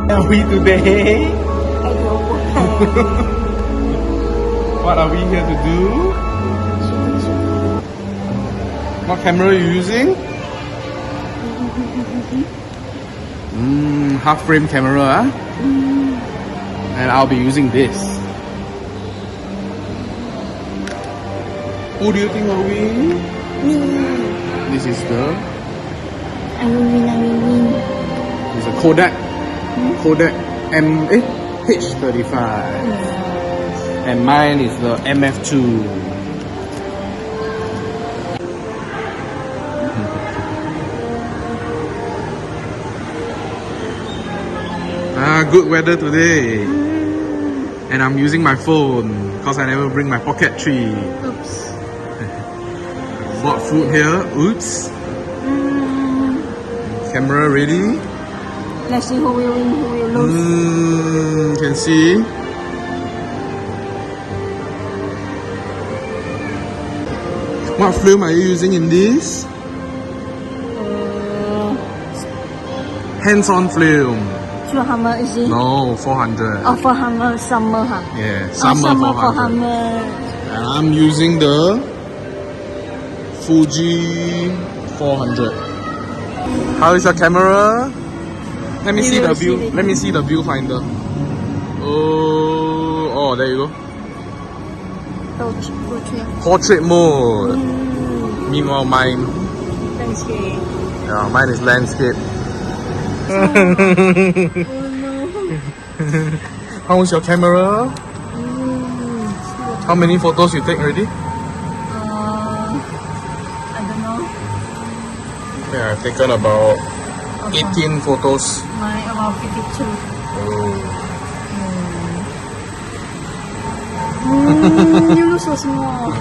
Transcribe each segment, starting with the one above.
Are we today? I don't know. What are we here to do? What camera are you using? Half frame camera, huh? And I'll be using this. Who do you think will win? Me. This is the I will win, I will win. It's a Kodak H35, and mine is the MF2. Good weather today, and I'm using my phone because I never bring my pocket tree. Oops. Bought food here. Oops. Camera ready. Let's see who will win, who will lose. Can see. What film are you using in this? Hands-on film. 200 is it? No, 400. Oh, 400 summer, huh? Yeah, summer, summer 400. 400. And I'm using the Fuji 400. How is your camera? Let me see the view. Let me see the viewfinder. Oh, there you go. Portrait mode. Meanwhile, mine. Landscape. Yeah, mine is landscape. How's your camera? How many photos you take already? I don't know. Yeah, I've taken about 18 photos. Mine about 52. You look so small.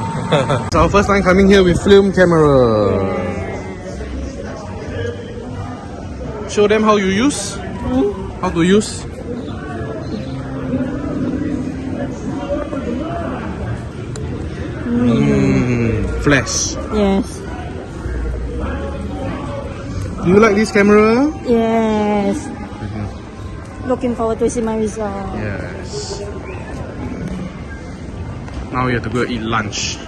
It's our first time coming here with film camera. Show them how you use. How to use. Flash. Yes. Do you like this camera? Yes. Looking forward to see my result. Yes. Now we have to go eat lunch.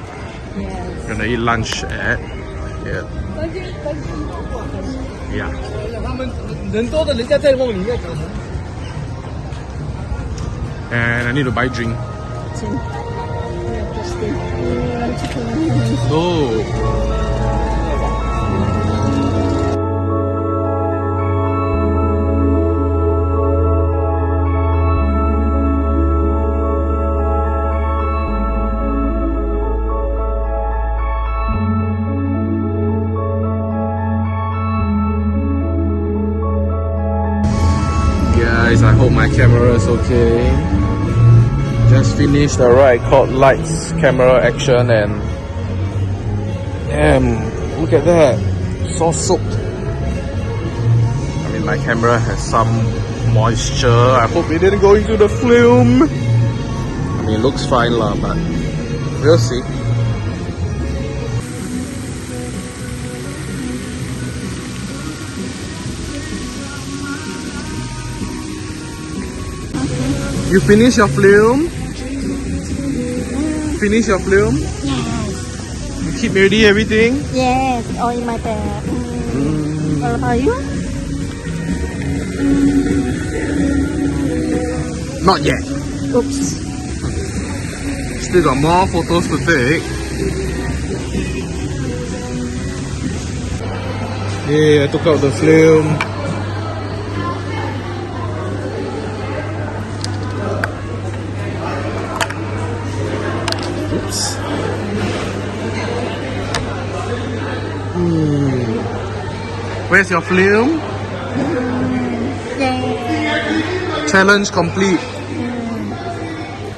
Yes. We're gonna eat lunch at yeah. And I need to buy drink. Oh. Guys, I hope my camera is okay. Just finished the ride called Lights Camera Action, and damn, look at that, so soaked. I mean, my camera has some moisture. I hope it didn't go into the film. I mean, it looks fine lah, but we'll see. You finish your film? Finish your film? Yes. You keep ready everything? Yes, all in my bag. What about you? Not yet. Oops. Still got more photos to take. Yeah, I took out the film. Oops. Where's your film? Yeah. Challenge complete.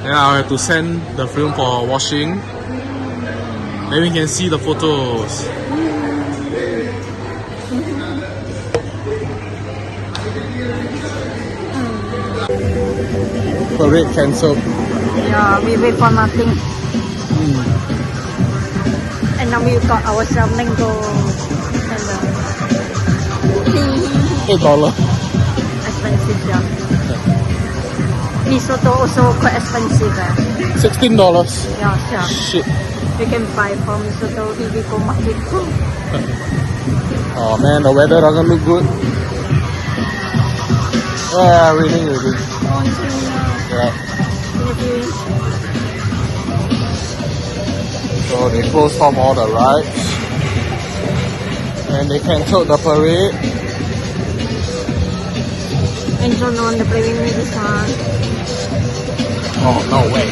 Yeah, I have to send the film for washing. Then we can see the photos. Parade cancelled. Yeah, we wait for nothing. And now we got ourselves mango. And, $8. expensive, yeah. Risotto also quite expensive. $16. Yeah. Shit. We can buy from Risotto if we go market. Oh man, the weather doesn't look good. Yeah, raining already. Yeah. So they closed off all the rides. And they cancelled the parade. And so on the playing with the sun. Oh, no way.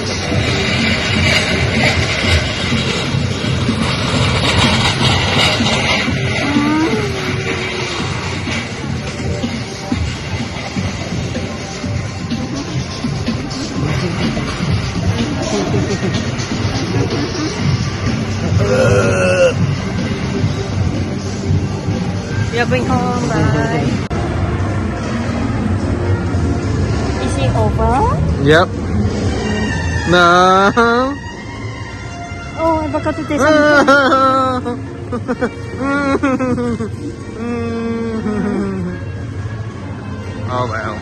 We are going home, bye. Is it over? Yep. No. Oh, I forgot to take something. Oh well.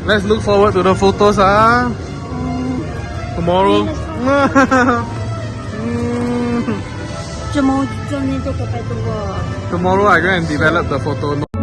Let's look forward to the photos, tomorrow. Tomorrow, need to go back to work. Tomorrow I go and develop the photo.